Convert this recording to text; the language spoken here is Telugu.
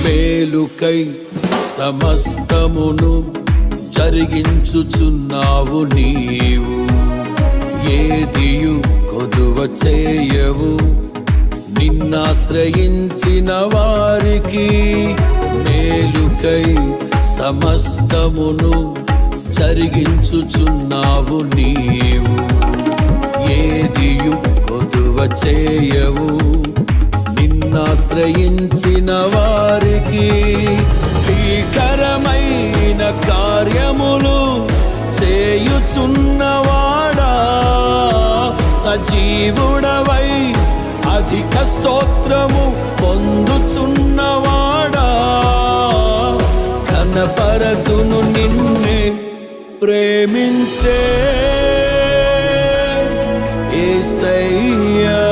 మేలుకై సమస్తమును జరిగించుచున్నావు నీవు. ఏదియు కొదువ చేయవు నిన్నాశ్రయించిన వారికి. మేలుకై సమస్తమును జరిగించుచున్నావు నీవు. ఏదియు కొదువ చేయవు నిన్నాశ్రయించిన వారికి. భీకరమైన కార్యములు చేయుచున్నవాడా, సజీవుడవై అధిక స్తోత్రము పొందుచున్నవాడా, కనపరతును నిన్నే ప్రేమించే యేసయ్యా.